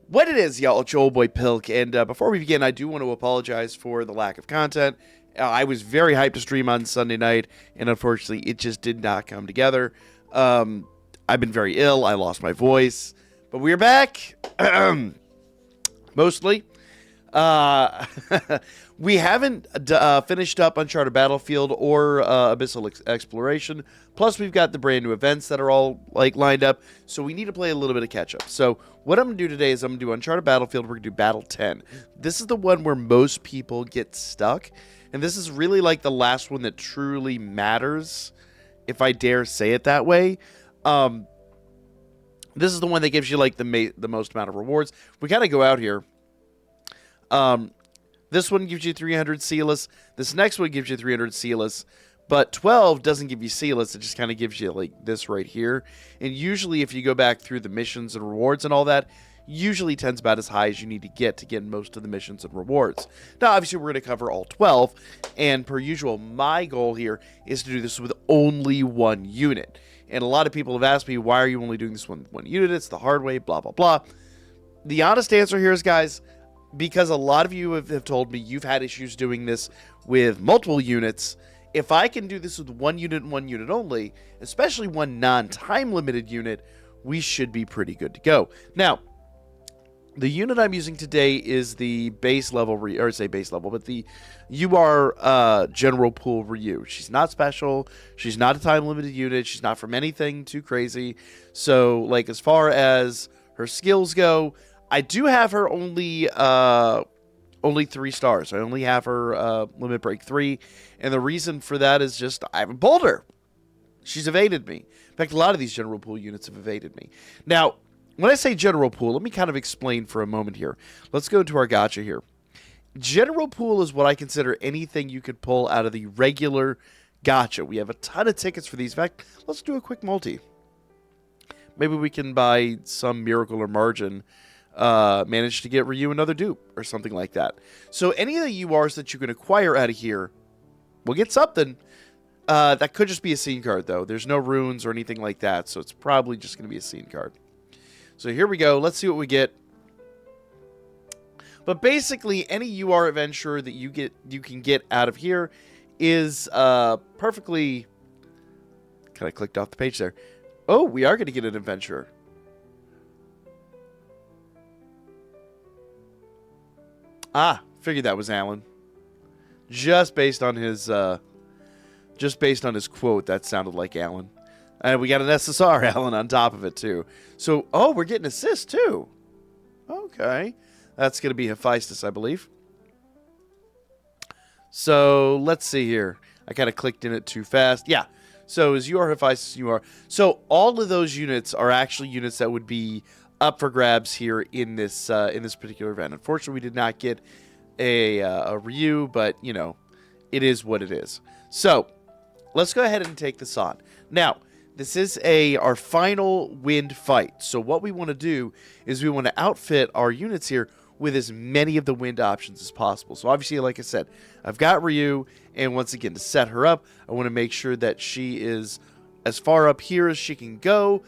What it is, y'all, it's your old boy Pilk, and before we begin, I do want to apologize for the lack of content. I was very hyped to stream on Sunday night, and unfortunately, it just did not come together. I've been very ill, I lost my voice, but we're back, mostly. Uh, we haven't finished up Uncharted Battlefield or Abyssal Exploration. Plus, we've got the brand new events that are all lined up. So we need to play a little bit of catch up. So what I'm gonna do today is I'm gonna do Uncharted Battlefield. We're gonna do Battle 10. This is the one where most people get stuck, and this is really like the last one that truly matters, if I dare say it that way. This is the one that gives you like the most amount of rewards. We gotta go out here. This one gives you 300 Sealess. This next one gives you 300 Sealess. But 12 doesn't give you Sealess. It just kind of gives you like this right here. And usually if you go back through the missions and rewards and all that, usually 10's about as high as you need to get most of the missions and rewards. Now, obviously, we're going to cover all 12. And per usual, my goal here is to do this with only one unit. And a lot of people have asked me, why are you only doing this one unit? It's the hard way, blah, blah, blah. The honest answer here is, guys, because a lot of you have told me you've had issues doing this with multiple units. If I can do this with one unit and one unit only, especially one non-time limited unit, we should be pretty good to go. Now, the unit I'm using today is the base level, or say base level, but the UR General Pool Ryu. She's not special. She's not a time limited unit. She's not from anything too crazy. So, like, as far as her skills go, I do have her only 3 stars. I only have her limit break 3, and the reason for that is just I haven't pulled her. She's evaded me. In fact, a lot of these general pool units have evaded me. Now, when I say general pool, let me kind of explain for a moment here. Let's go into our gacha here. General pool is what I consider anything you could pull out of the regular gacha. We have a ton of tickets for these. In fact, let's do a quick multi. Maybe we can buy some miracle or margin. Manage to get Ryu another dupe or something like that. So any of the URs that you can acquire out of here will get something. That could just be a scene card, though. There's no runes or anything like that, so it's probably just going to be a scene card. So here we go. Let's see what we get. But basically, any UR adventurer that you can get out of here is perfectly. Kind of clicked off the page there. Oh, we are going to get an adventurer. Ah, figured that was Alan. Just based on his quote, that sounded like Alan. And we got an SSR Alan on top of it too. So, oh, we're getting assist too. Okay, that's gonna be Hephaestus, I believe. So let's see here. I kind of clicked in it too fast. Yeah. So as you are Hephaestus, you are. So all of those units are actually units that would be up for grabs here in this particular event. Unfortunately, we did not get a Ryu, but you know, it is what it is. So let's go ahead and take this on. Now, this is our final wind fight. So what we want to do is we want to outfit our units here with as many of the wind options as possible. So obviously, like I said, I've got Ryu, and once again, to set her up, I want to make sure that she is as far up here as she can go.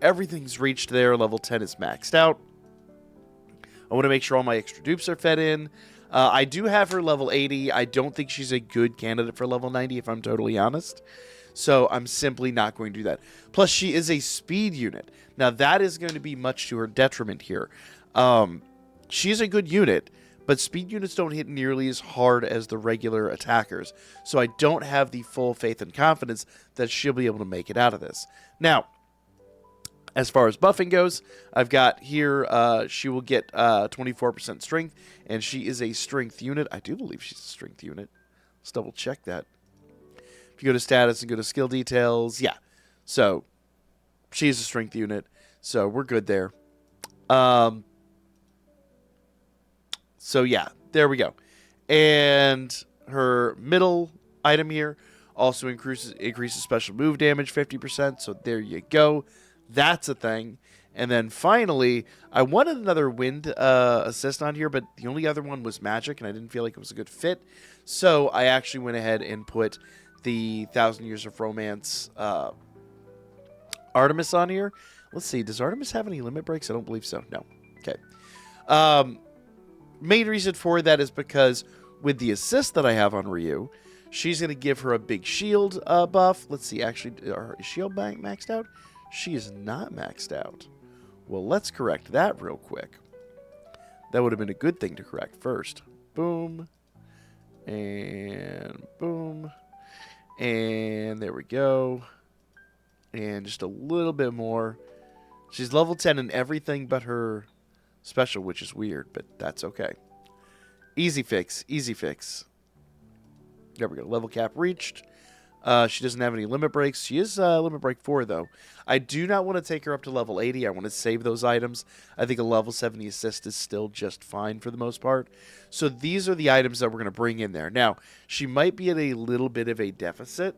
Everything's reached there. Level 10 is maxed out. I want to make sure all my extra dupes are fed in. I do have her level 80. I don't think she's a good candidate for level 90, if I'm totally honest. So I'm simply not going to do that. Plus, she is a speed unit. Now, that is going to be much to her detriment here. She's a good unit, but speed units don't hit nearly as hard as the regular attackers. So I don't have the full faith and confidence that she'll be able to make it out of this. Now, as far as buffing goes, I've got here, she will get 24% strength, and she is a strength unit. I do believe she's a strength unit. Let's double check that. If you go to status and go to skill details, yeah. So, she's a strength unit, so we're good there. So, yeah, there we go. And her middle item here also increases special move damage 50%, so there you go. That's a thing. And then finally, I wanted another wind assist on here, but the only other one was magic, and I didn't feel like it was a good fit. So I actually went ahead and put the 1,000 Years of Romance Artemis on here. Let's see. Does Artemis have any limit breaks? I don't believe so. No. Okay. Main reason for that is because with the assist that I have on Ryu, she's going to give her a big shield buff. Let's see, actually, is shield maxed out? She is not maxed out. Well, let's correct that real quick. That would have been a good thing to correct first. Boom. And boom. And there we go. And just a little bit more. She's level 10 in everything but her special, which is weird, but that's okay. Easy fix. Easy fix. There we go. Level cap reached. She doesn't have any limit breaks. She is limit break 4, though. I do not want to take her up to level 80. I want to save those items. I think a level 70 assist is still just fine for the most part. So these are the items that we're going to bring in there. Now, she might be at a little bit of a deficit,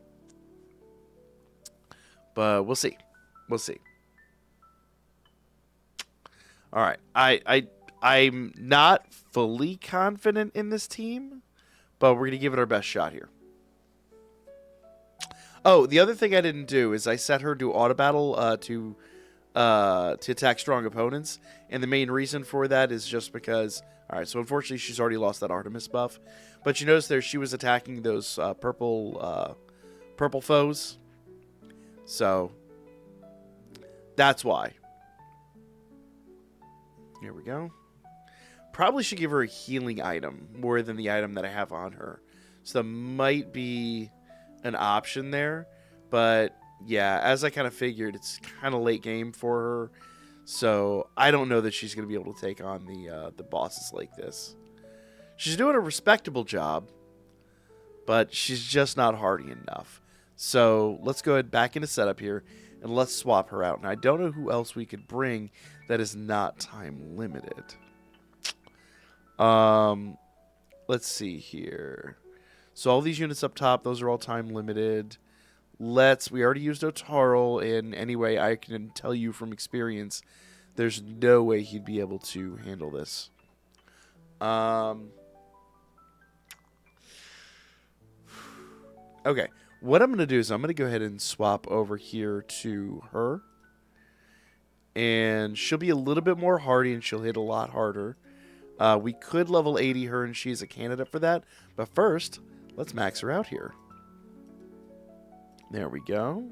but we'll see. We'll see. All right. I'm not fully confident in this team, but we're going to give it our best shot here. Oh, the other thing I didn't do is I set her to auto battle to attack strong opponents, and the main reason for that is just because. All right, so unfortunately she's already lost that Artemis buff, but you notice there she was attacking those purple foes, so that's why. Here we go. Probably should give her a healing item more than the item that I have on her, so that might be an option there, but yeah, as I kind of figured, it's kind of late game for her, so I don't know that she's going to be able to take on the bosses like this. She's doing a respectable job, but she's just not hardy enough. So let's go ahead back into setup here, and let's swap her out. And I don't know who else we could bring that is not time limited. Let's see here. So all these units up top, those are all time limited. We already used Otaro, and anyway, I can tell you from experience, there's no way he'd be able to handle this. Okay, what I'm going to do is I'm going to go ahead and swap over here to her. And she'll be a little bit more hardy, and she'll hit a lot harder. We could level 80 her, and she's a candidate for that. But first, let's max her out here. There we go.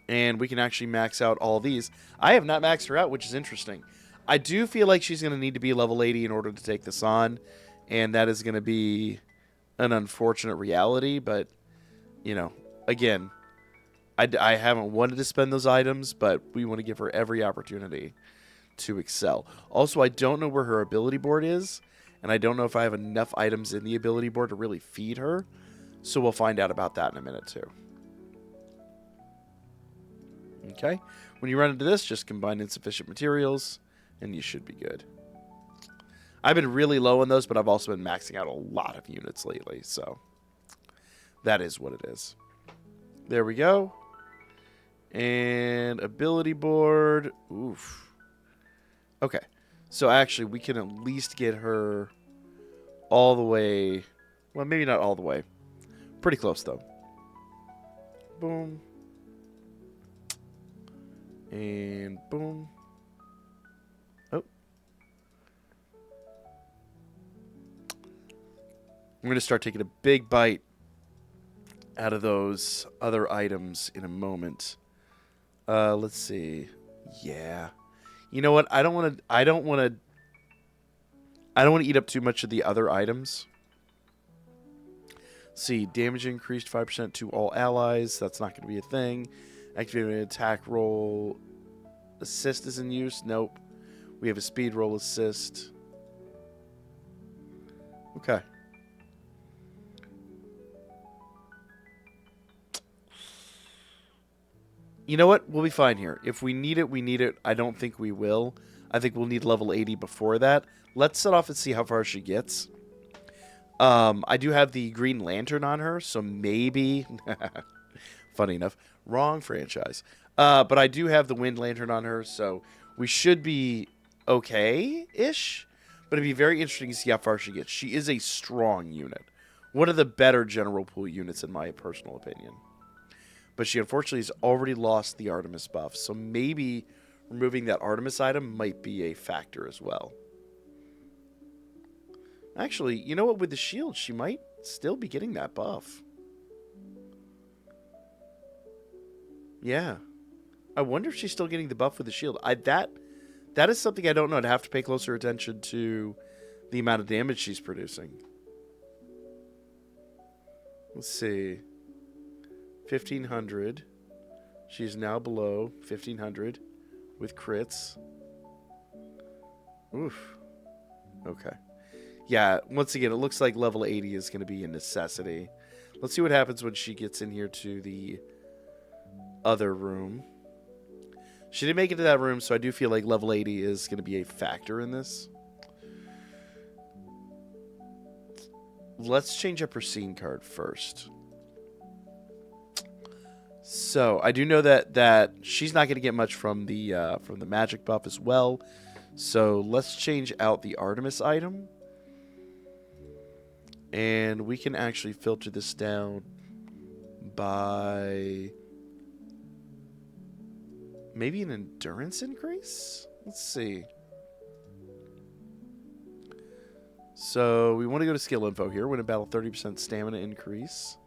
And we can actually max out all these. I have not maxed her out, which is interesting. I do feel like she's going to need to be level 80 in order to take this on. And that is going to be an unfortunate reality. But, you know, again, I haven't wanted to spend those items, but we want to give her every opportunity to excel. Also, I don't know where her ability board is. And I don't know if I have enough items in the ability board to really feed her. So we'll find out about that in a minute, too. Okay. When you run into this, just combine insufficient materials, and you should be good. I've been really low on those, but I've also been maxing out a lot of units lately. So that is what it is. There we go. And ability board. Oof. Okay. So actually, we can at least get her all the way. Well, maybe not all the way. Pretty close, though. Boom. And boom. Oh. I'm going to start taking a big bite out of those other items in a moment. Let's see. Yeah. You know what? I don't want to eat up too much of the other items. Let's see, damage increased 5% to all allies. That's not going to be a thing. Activating an attack roll. Assist is in use. Nope. We have a speed roll assist. Okay. You know what? We'll be fine here. If we need it, we need it. I don't think we will. I think we'll need level 80 before that. Let's set off and see how far she gets. I do have the Green Lantern on her, so maybe... Funny enough. Wrong franchise. But I do have the Wind Lantern on her, so we should be okay-ish. But it'd be very interesting to see how far she gets. She is a strong unit. One of the better general pool units, in my personal opinion. But she unfortunately has already lost the Artemis buff, so maybe removing that Artemis item might be a factor as well. Actually, you know what? With the shield, she might still be getting that buff. Yeah. I wonder if she's still getting the buff with the shield. That is something I don't know. I'd have to pay closer attention to the amount of damage she's producing. Let's see. 1,500. She's now below 1,500 with crits. Oof. Okay. Yeah, once again, it looks like level 80 is going to be a necessity. Let's see what happens when she gets in here to the other room. She didn't make it to that room, so I do feel like level 80 is going to be a factor in this. Let's change up her scene card first. So I do know that she's not going to get much from the magic buff as well. So let's change out the Artemis item. And we can actually filter this down by maybe an endurance increase? Let's see. So we want to go to skill info here. Win a battle, 30% stamina increase.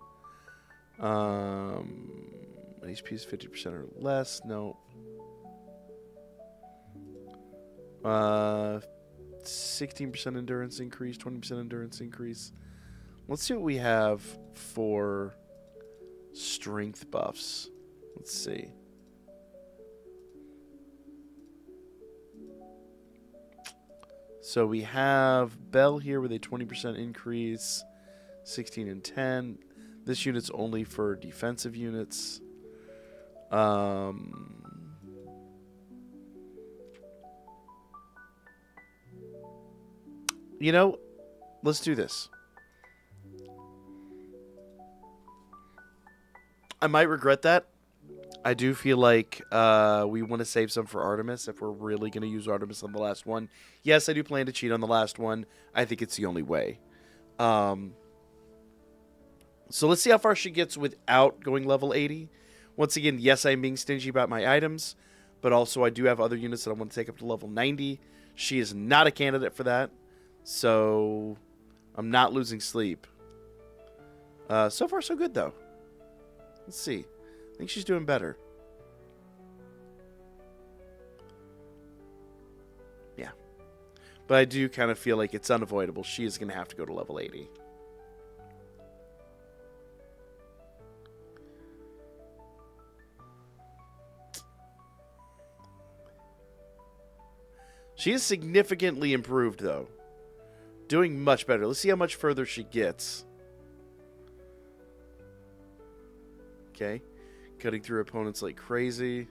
HP is 50% or less. No. 16% endurance increase, 20% endurance increase. Let's see what we have for strength buffs. Let's see. So we have Bell here with a 20% increase, 16 and 10. This unit's only for defensive units. You know, let's do this. I might regret that. I do feel like we want to save some for Artemis if we're really going to use Artemis on the last one. Yes, I do plan to cheat on the last one. I think it's the only way. So let's see how far she gets without going level 80. Once again, yes, I'm being stingy about my items, but also I do have other units that I want to take up to level 90. She is not a candidate for that, so I'm not losing sleep. So far, so good, though. Let's see. I think she's doing better. Yeah. But I do kind of feel like it's unavoidable. She is going to have to go to level 80. She is significantly improved, though. Doing much better. Let's see how much further she gets. Okay. Cutting through opponents like crazy.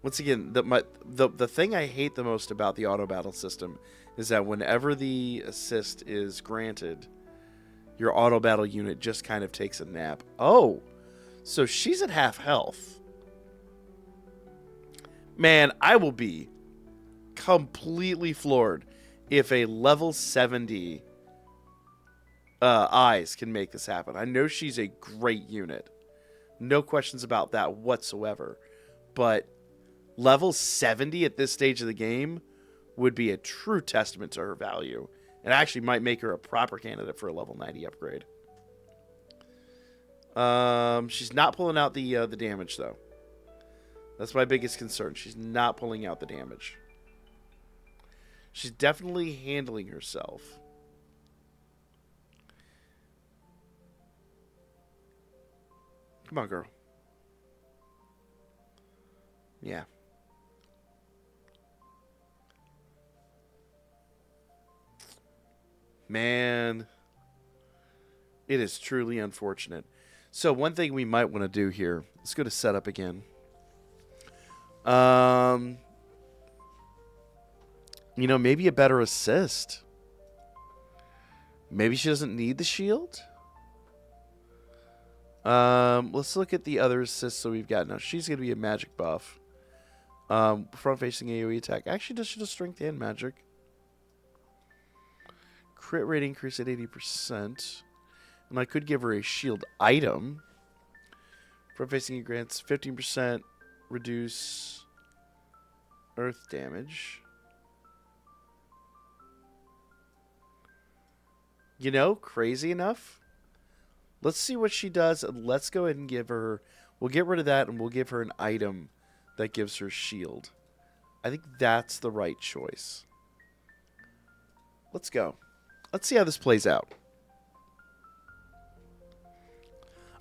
Once again, the thing I hate the most about the auto battle system is that whenever the assist is granted, your auto battle unit just kind of takes a nap. Oh, so she's at half health. Man, I will be completely floored if a level 70 eyes can make this happen. I know she's a great unit. No questions about that whatsoever. But level 70 at this stage of the game would be a true testament to her value. It actually might make her a proper candidate for a level 90 upgrade. She's not pulling out the damage, though. That's my biggest concern. She's not pulling out the damage. She's definitely handling herself. Come on, girl. Yeah. Man. It is truly unfortunate. So one thing we might want to do here. Let's go to setup again. You know, maybe a better assist. Maybe she doesn't need the shield. Let's look at the other assists that we've got. Now, she's going to be a magic buff. Front-facing AoE attack. Actually, does she just strength and magic? Crit rate increase at 80%. And I could give her a shield item. Front-facing grants 15%. reduce earth damage. You know, crazy enough. Let's see what she does. And let's go ahead and give her... We'll get rid of that, and we'll give her an item that gives her shield. I think that's the right choice. Let's go. Let's see how this plays out.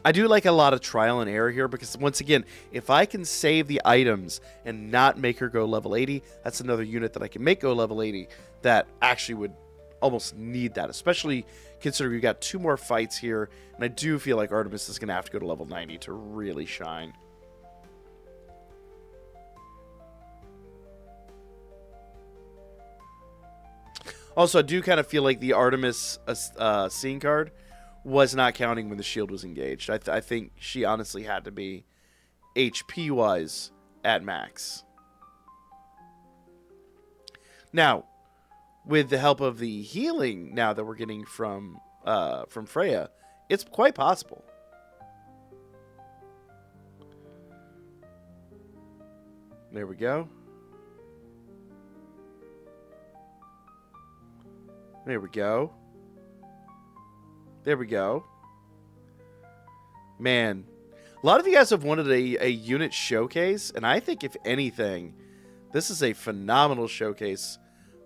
I do like a lot of trial and error here because, once again, if I can save the items and not make her go level 80, that's another unit that I can make go level 80 that actually would almost need that, especially considering we've got 2 more fights here, and I do feel like Artemis is going to have to go to level 90 to really shine. Also, I do kind of feel like the Artemis scene card was not counting when the shield was engaged. I think she honestly had to be HP-wise at max. Now, with the help of the healing now that we're getting from Freya, it's quite possible. There we go. There we go. There we go. Man, a lot of you guys have wanted a unit showcase, and I think, if anything, this is a phenomenal showcase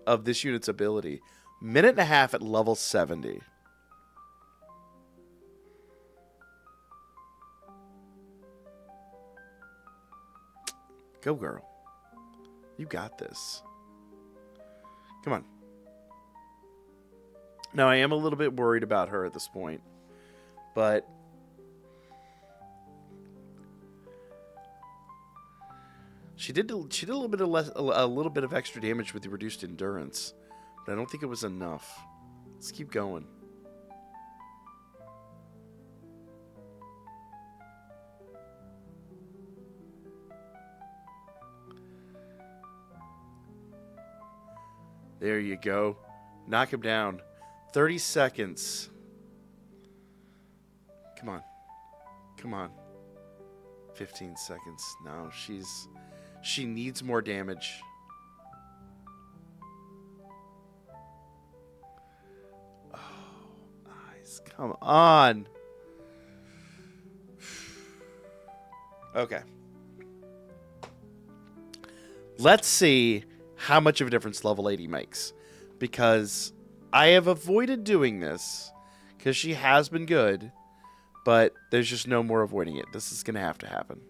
of this unit's ability. Minute and a half at level 70. Go, girl. You got this. Come on. Now, I am a little bit worried about her at this point, but she did a little bit of extra damage with the reduced endurance, but I don't think it was enough. Let's keep going. There you go. Knock him down. 30 seconds. Come on. Come on. 15 seconds. No, she needs more damage. Oh, eyes. Come on. Okay. Let's see how much of a difference level 80 makes. Because I have avoided doing this because she has been good, but there's just no more avoiding it. This is going to have to happen.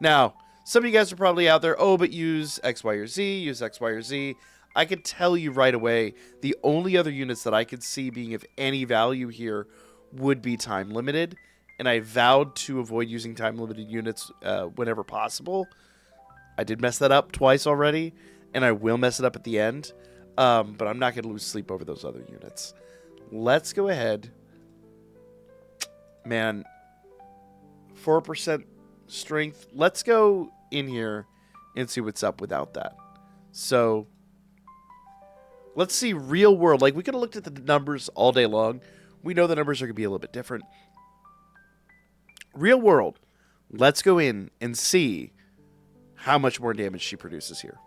Now, some of you guys are probably out there, oh, but use X, Y, or Z, use X, Y, or Z. I could tell you right away, the only other units that I could see being of any value here would be time limited, and I vowed to avoid using time limited units whenever possible. I did mess that up twice already, and I will mess it up at the end. But I'm not going to lose sleep over those other units. Let's go ahead. Man, 4% strength. Let's go in here and see what's up without that. So, let's see real world. Like, we could have looked at the numbers all day long. We know the numbers are going to be a little bit different. Real world. Let's go in and see how much more damage she produces here.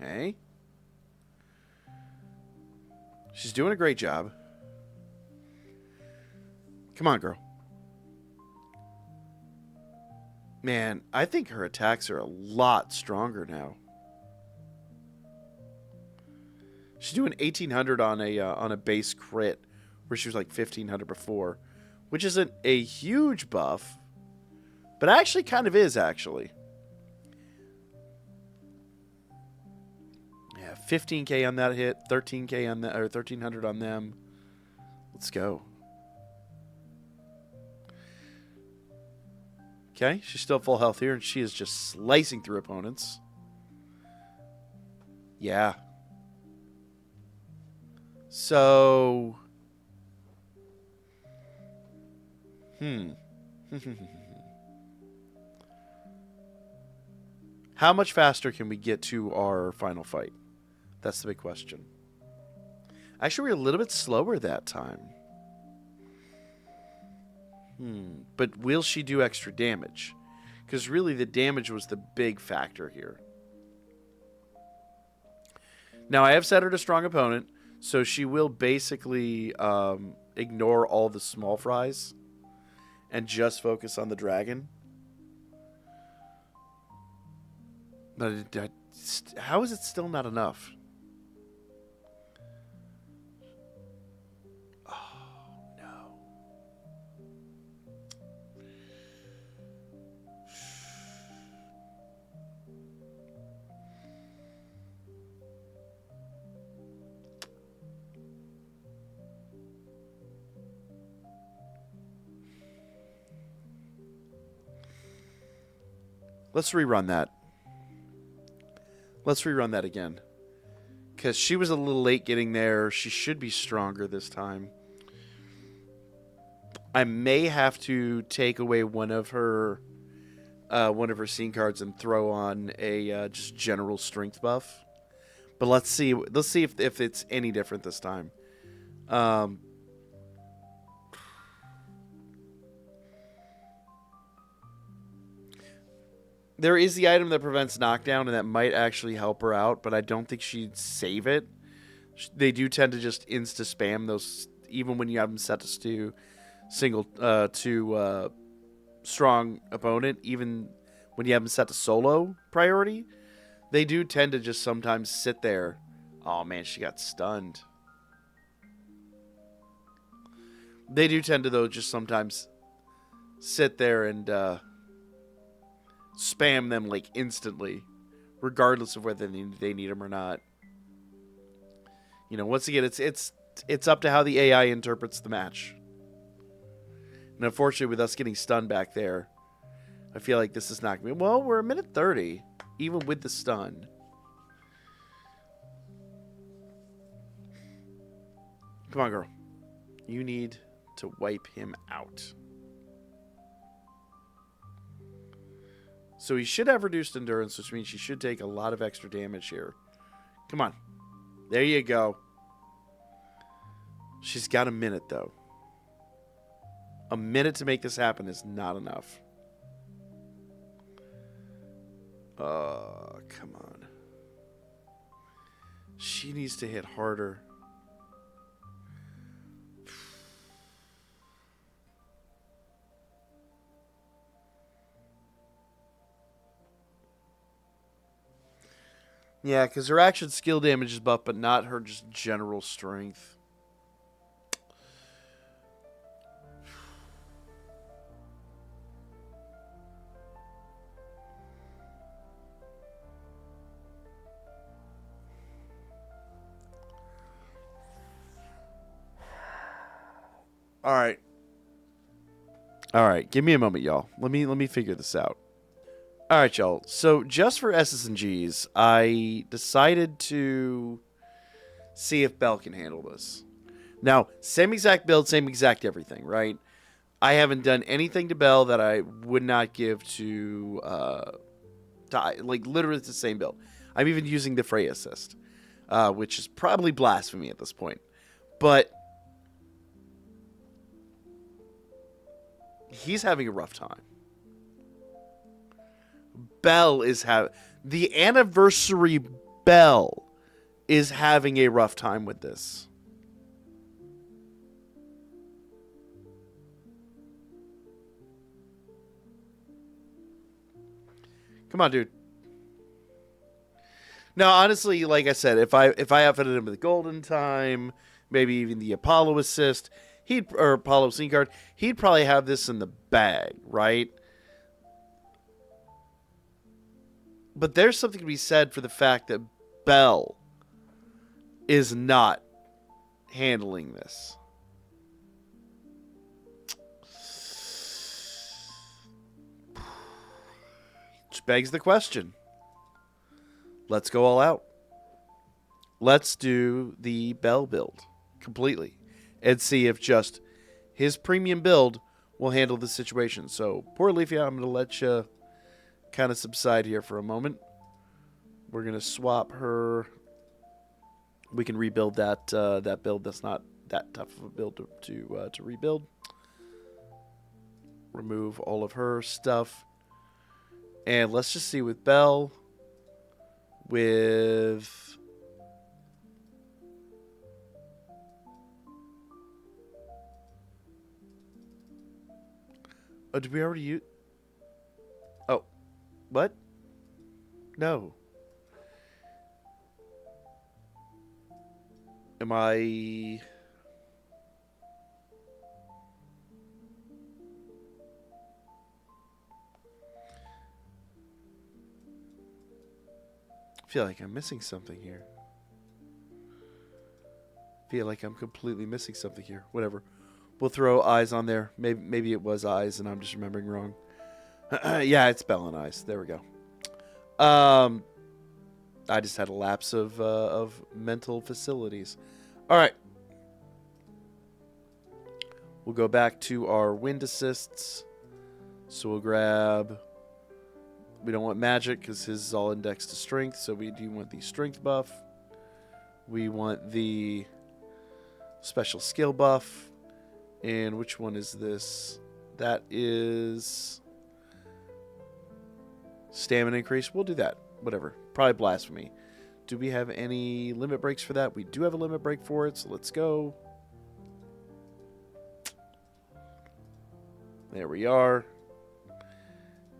Okay. She's doing a great job. Come on, girl. Man, I think her attacks are a lot stronger now. She's doing 1,800 on a base crit, where she was like 1,500 before, which isn't a huge buff, but actually kind of is, actually. 15k on that hit, 13k on that, or 1300 on them. Let's go. Okay, she's still full health here, and she is just slicing through opponents. Yeah. So, how much faster can we get to our final fight? That's the big question. Actually, we're a little bit slower that time. But will she do extra damage? Because really the damage was the big factor here. Now, I have set her to strong opponent, so she will basically ignore all the small fries and just focus on the dragon. But how is it still not enough? Oh, no. Let's rerun that. Let's rerun that again. Because she was a little late getting there. She should be stronger this time. I may have to take away one of her scene cards and throw on a just general strength buff. But let's see. Let's see if it's any different this time. There is the item that prevents knockdown, and that might actually help her out, but I don't think she'd save it. They do tend to just insta-spam those, even when you have them set to strong opponent, even when you have them set to solo priority. They do tend to just sometimes sit there. Oh, man, she got stunned. They do tend to, though, just sometimes sit there and spam them like instantly, regardless of whether they need them or not. You know, once again, it's up to how the AI interprets the match. And unfortunately, with us getting stunned back there, I feel like this is not going to be... Well, we're a minute 30, even with the stun. Come on, girl. You need to wipe him out. So he should have reduced endurance, which means she should take a lot of extra damage here. Come on. There you go. She's got a minute, though. A minute to make this happen is not enough. Come on. She needs to hit harder. Yeah, because her action skill damage is buffed, but not her just general strength. All right. All right, give me a moment, y'all. Let me figure this out. All right, y'all. So just for S's and G's, I decided to see if Belle can handle this. Now, same exact build, same exact everything, right? I haven't done anything to Belle that I would not give to like, literally it's the same build. I'm even using the Freya assist, which is probably blasphemy at this point. But he's having a rough time. Belle is the anniversary Belle is having a rough time with this. Come on, dude. Now, honestly, like I said, if I outfitted him with Golden Time, maybe even the Apollo assist, or Apollo scene card, he'd probably have this in the bag, right? But there's something to be said for the fact that Belle is not handling this. Which begs the question. Let's go all out. Let's do the Belle build completely and see if just his premium build will handle the situation. So, poor Leafy, I'm going to let you kind of subside here for a moment. We're going to swap her. We can rebuild that build. That's not that tough of a build to rebuild. remove all of her stuff. And let's just see with Belle. With... Oh, did we already use... Oh. What? No. Am I... I feel like I'm missing something here. Feel like I'm completely missing something here. Whatever. We'll throw eyes on there. Maybe it was eyes and I'm just remembering wrong. Yeah, it's Bell and eyes. There we go. I just had a lapse of mental facilities. All right. We'll go back to our wind assists. So we'll grab... We don't want magic because his is all indexed to strength. So we do want the strength buff. We want the special skill buff. And which one is this? That is stamina increase. We'll do that. Whatever. Probably blasphemy. Do we have any limit breaks for that? We do have a limit break for it. So let's go. There we are.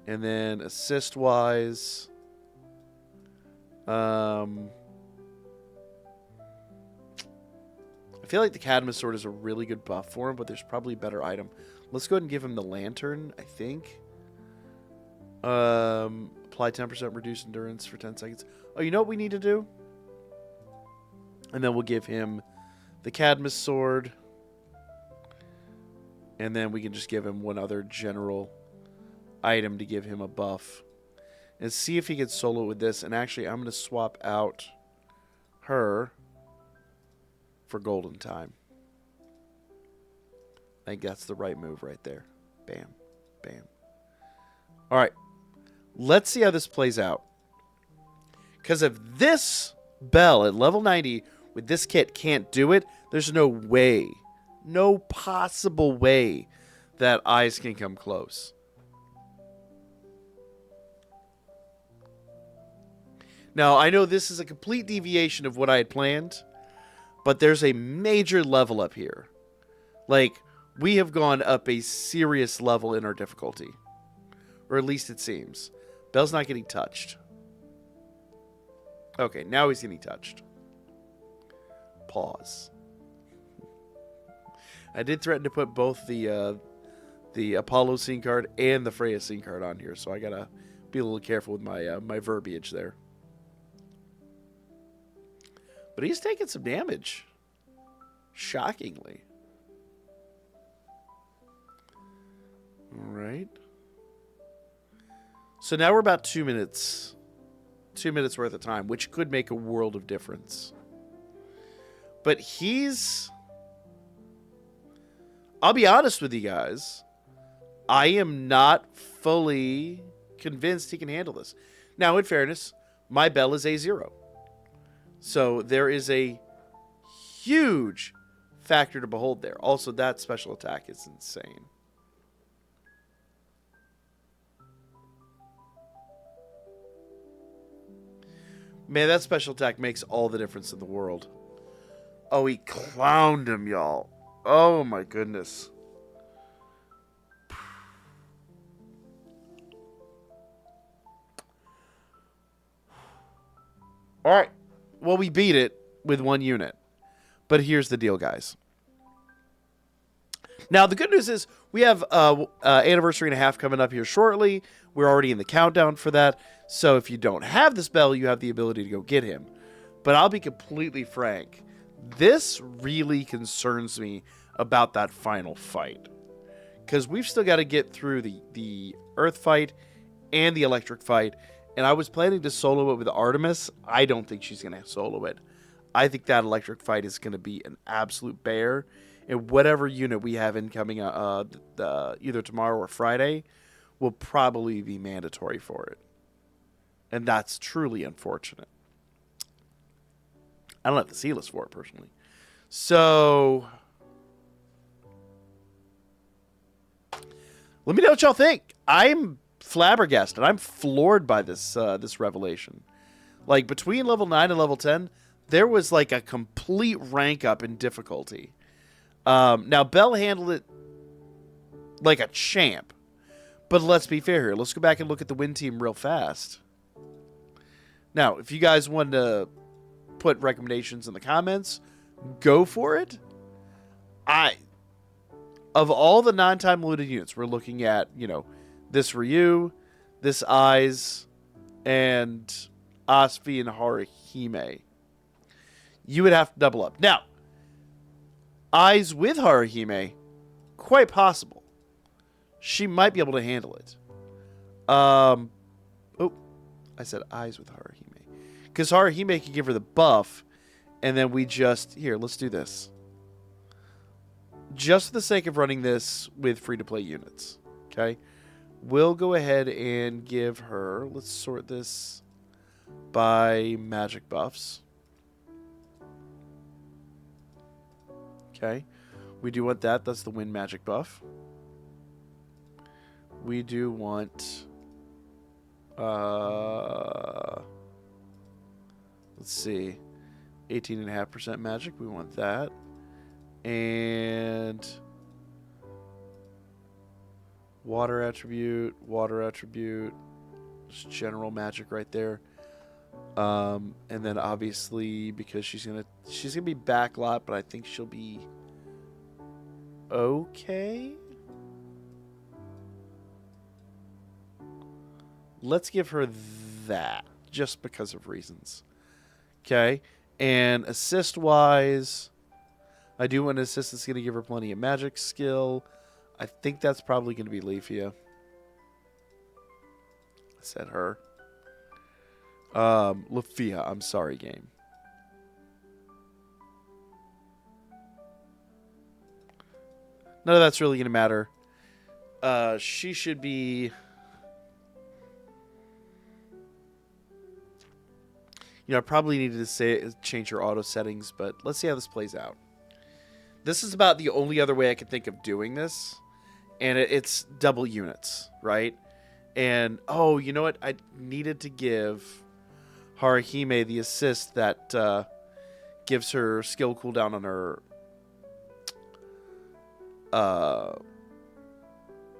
And then assist-wise, I feel like the Cadmus Sword is a really good buff for him, but there's probably a better item. Let's go ahead and give him the Lantern, I think. Apply 10% reduced endurance for 10 seconds. Oh, you know what we need to do? And then we'll give him the Cadmus Sword. And then we can just give him one other general item to give him a buff. And see if he gets solo with this. And actually, I'm going to swap out her for Golden Time. I think that's the right move right there. Bam. Bam. All right. Let's see how this plays out. Because if this Bell at level 90 with this kit can't do it, there's no way, no possible way that Eyes can come close. Now, I know this is a complete deviation of what I had planned, but there's a major level up here. Like, we have gone up a serious level in our difficulty. Or at least it seems. Bell's not getting touched. Okay, now he's getting touched. Pause. I did threaten to put both the Apollo scene card and the Freya scene card on here, so I gotta be a little careful with my my verbiage there. But he's taking some damage. Shockingly. All right. So now we're about 2 minutes. 2 minutes worth of time, which could make a world of difference. But he's... I'll be honest with you guys. I am not fully convinced he can handle this. Now, in fairness, my Bell is A0. So there is a huge factor to behold there. Also, that special attack is insane. Man, that special attack makes all the difference in the world. Oh, he clowned him, y'all. Oh, my goodness. All right. Well, we beat it with one unit. But here's the deal, guys. Now, the good news is we have anniversary and a half coming up here shortly. We're already in the countdown for that. So if you don't have this Bell, you have the ability to go get him. But I'll be completely frank. This really concerns me about that final fight. Because we've still got to get through the Earth fight and the Electric fight. And I was planning to solo it with Artemis. I don't think she's going to solo it. I think that Electric fight is going to be an absolute bear. And whatever unit we have incoming either tomorrow or Friday will probably be mandatory for it. And that's truly unfortunate. I don't have the C list for it personally. So Let me know what y'all think. I'm flabbergasted. I'm floored by this this revelation. Like, between level 9 and level 10, there was like a complete rank up in difficulty. Now, Belle handled it like a champ. But let's be fair here. Let's go back and look at the win team real fast. Now, if you guys want to put recommendations in the comments, go for it. Of all the 9-time looted units, we're looking at, you know, this Ryu, this Eyes, and Asfi and Haruhime. You would have to double up. Now, Eyes with Haruhime, quite possible. She might be able to handle it. Oh, I said Eyes with Haruhime. Because Haruhime can give her the buff, and then we just... Here, let's do this. Just for the sake of running this with free-to-play units. Okay? We'll go ahead and give her... Let's sort this by magic buffs. Okay. We do want that. That's the wind magic buff. We do want... let's see. 18.5% magic. We want that. And... water attribute. Just general magic right there. And then obviously, because she's gonna be backlot, but I think she'll be okay. Let's give her that, just because of reasons. Okay, and assist-wise, I do want an assist that's going to give her plenty of magic skill. I think that's probably going to be Leafia. I said her. Leafia, I'm sorry, game. None of that's really going to matter. She should be... You know, I probably needed to change her auto settings, but let's see how this plays out. This is about the only other way I could think of doing this. And it's double units, right? And, oh, you know what? I needed to give Haruhime the assist that gives her skill cooldown on her...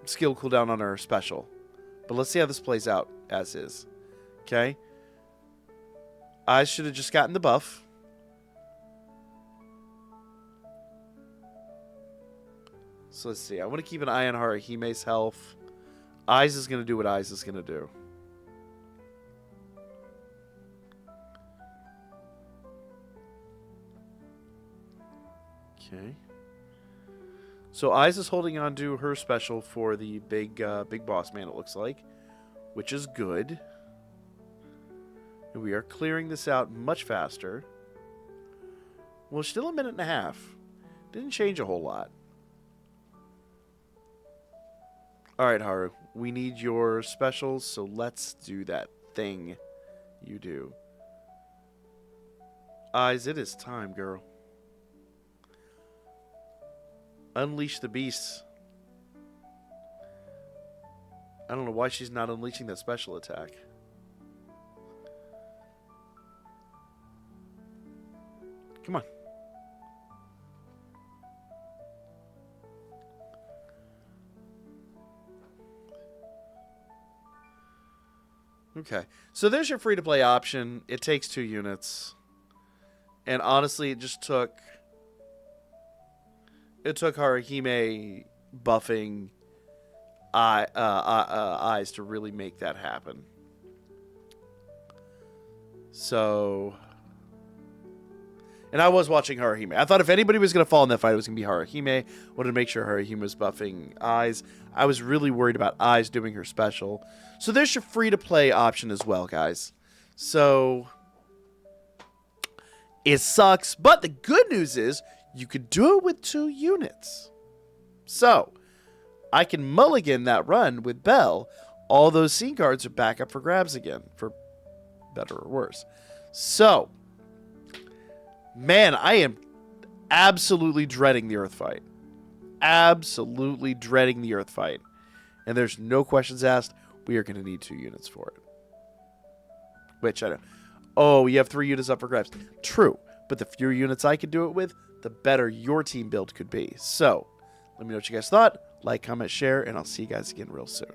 skill cooldown on her special. But let's see how this plays out as is. Okay? I should have just gotten the buff. So let's see. I want to keep an eye on Haruhime's health. Eyes is going to do what Eyes is going to do. Okay. So Eyes is holding on to her special for the big boss man, it looks like. Which is good. And we are clearing this out much faster. Well, still a minute and a half. Didn't change a whole lot. Alright, Haru. We need your specials, so let's do that thing you do. Eyes, it is time, girl. Unleash the beast. I don't know why she's not unleashing that special attack. Come on. Okay. So there's your free-to-play option. It takes 2 units. And honestly, it just took... It took Haruhime buffing Eyes to really make that happen. So... And I was watching Haruhime. I thought if anybody was going to fall in that fight, it was going to be Haruhime. Wanted to make sure Haruhime was buffing Eyes. I was really worried about Eyes doing her special. So there's your free-to-play option as well, guys. So it sucks, but the good news is you could do it with 2 units. So I can mulligan that run with Belle. All those scene cards are back up for grabs again, for better or worse. So... Man, I am absolutely dreading the Earth fight. Absolutely dreading the Earth fight. And there's no questions asked. We are going to need 2 units for it. Which, I know. Oh, you have 3 units up for grabs. True. But the fewer units I could do it with, the better your team build could be. So, let me know what you guys thought. Like, comment, share, and I'll see you guys again real soon.